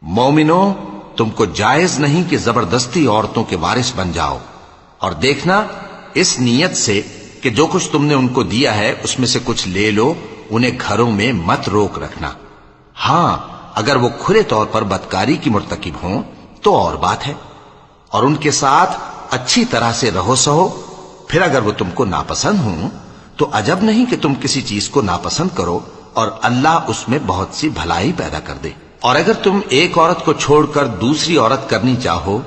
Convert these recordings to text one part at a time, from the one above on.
مومنو، تم کو جائز نہیں کہ زبردستی عورتوں کے وارث بن جاؤ، اور دیکھنا اس نیت سے کہ جو کچھ تم نے ان کو دیا ہے اس میں سے کچھ لے لو، انہیں گھروں میں مت روک رکھنا۔ ہاں، اگر وہ کھلے طور پر بدکاری کی مرتکب ہوں تو اور بات ہے، اور ان کے ساتھ اچھی طرح سے رہو سہو۔ پھر اگر وہ تم کو ناپسند ہوں تو عجب نہیں کہ تم کسی چیز کو ناپسند کرو اور اللہ اس میں بہت سی بھلائی پیدا کر دے۔ اور اگر تم ایک عورت کو چھوڑ کر دوسری عورت کرنی چاہو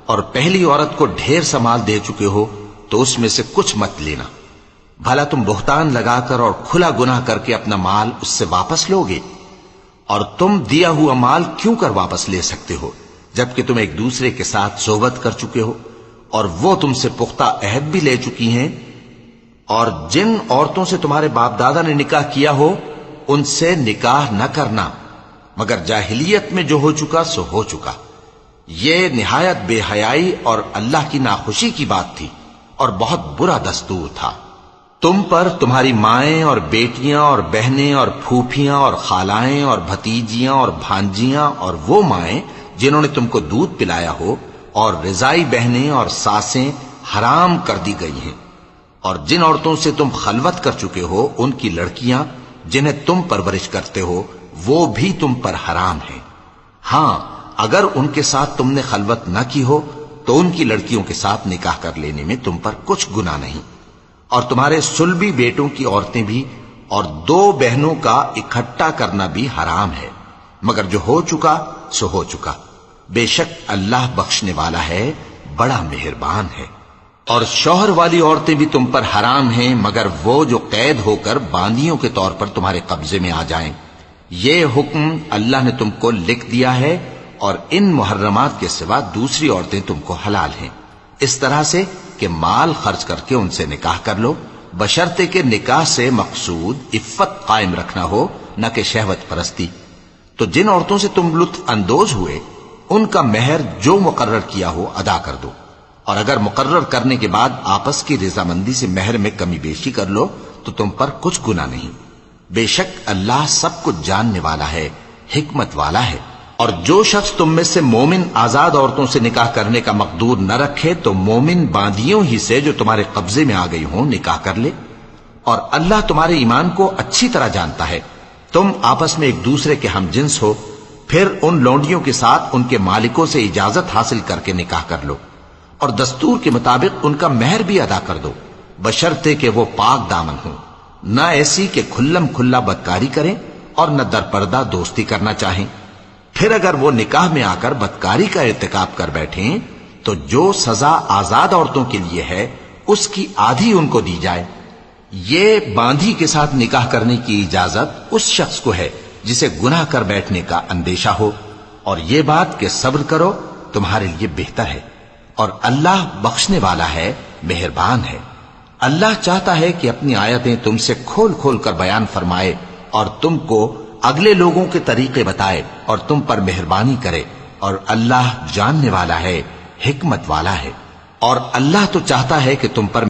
اور پہلی عورت کو ڈھیر سا مال دے چکے ہو تو اس میں سے کچھ مت لینا، بھلا تم بہتان لگا کر اور کھلا گناہ کر کے اپنا مال اس سے واپس لوگے؟ اور تم دیا ہوا مال کیوں کر واپس لے سکتے ہو جبکہ تم ایک دوسرے کے ساتھ صحبت کر چکے ہو اور وہ تم سے پختہ عہد بھی لے چکی ہیں؟ اور جن عورتوں سے تمہارے باپ دادا نے نکاح کیا ہو ان سے نکاح نہ کرنا مگر جاہلیت میں جو ہو چکا سو ہو چکا۔ یہ نہایت بے حیائی اور اللہ کی ناخوشی کی بات تھی اور بہت برا دستور تھا۔ تم پر تمہاری مائیں اور بیٹیاں اور بہنیں اور پھوپھیاں اور خالائیں اور بھتیجیاں اور بھانجیاں اور وہ مائیں جنہوں نے تم کو دودھ پلایا ہو اور رضائی بہنیں اور ساسیں حرام کر دی گئی ہیں، اور جن عورتوں سے تم خلوت کر چکے ہو ان کی لڑکیاں جنہیں تم پرورش کرتے ہو وہ بھی تم پر حرام ہیں۔ ہاں، اگر ان کے ساتھ تم نے خلوت نہ کی ہو تو ان کی لڑکیوں کے ساتھ نکاح کر لینے میں تم پر کچھ گناہ نہیں، اور تمہارے صلبی بیٹوں کی عورتیں بھی اور دو بہنوں کا اکٹھا کرنا بھی حرام ہے، مگر جو ہو چکا سو ہو چکا۔ بے شک اللہ بخشنے والا ہے، بڑا مہربان ہے۔ اور شوہر والی عورتیں بھی تم پر حرام ہیں مگر وہ جو قید ہو کر باندیوں کے طور پر تمہارے قبضے میں آ جائیں۔ یہ حکم اللہ نے تم کو لکھ دیا ہے، اور ان محرمات کے سوا دوسری عورتیں تم کو حلال ہیں، اس طرح سے کہ مال خرچ کر کے ان سے نکاح کر لو، بشرطے کہ نکاح سے مقصود عفت قائم رکھنا ہو نہ کہ شہوت پرستی۔ تو جن عورتوں سے تم لطف اندوز ہوئے ان کا مہر جو مقرر کیا ہو ادا کر دو، اور اگر مقرر کرنے کے بعد آپس کی رضامندی سے مہر میں کمی بیشی کر لو تو تم پر کچھ گناہ نہیں۔ بے شک اللہ سب کچھ جاننے والا ہے، حکمت والا ہے۔ اور جو شخص تم میں سے مومن آزاد عورتوں سے نکاح کرنے کا مقدور نہ رکھے تو مومن باندیوں ہی سے جو تمہارے قبضے میں آ گئی ہوں نکاح کر لے، اور اللہ تمہارے ایمان کو اچھی طرح جانتا ہے۔ تم آپس میں ایک دوسرے کے ہم جنس ہو، پھر ان لونڈیوں کے ساتھ ان کے مالکوں سے اجازت حاصل کر کے نکاح کر لو، اور دستور کے مطابق ان کا مہر بھی ادا کر دو، بشرطے کہ وہ پاک دامن ہوں، نہ ایسی کہ کھلم کھلا بدکاری کریں اور نہ در پردہ دوستی کرنا چاہیں۔ پھر اگر وہ نکاح میں آ کر بدکاری کا ارتکاب کر بیٹھیں تو جو سزا آزاد عورتوں کے لیے ہے اس کی آدھی ان کو دی جائے۔ یہ باندھی کے ساتھ نکاح کرنے کی اجازت اس شخص کو ہے جسے گناہ کر بیٹھنے کا اندیشہ ہو، اور یہ بات کہ صبر کرو تمہارے لیے بہتر ہے، اور اللہ بخشنے والا ہے، مہربان ہے۔ اللہ چاہتا ہے کہ اپنی آیتیں تم سے کھول کھول کر بیان فرمائے اور تم کو اگلے لوگوں کے طریقے بتائے اور تم پر مہربانی کرے، اور اللہ جاننے والا ہے، حکمت والا ہے۔ اور اللہ تو چاہتا ہے کہ تم پر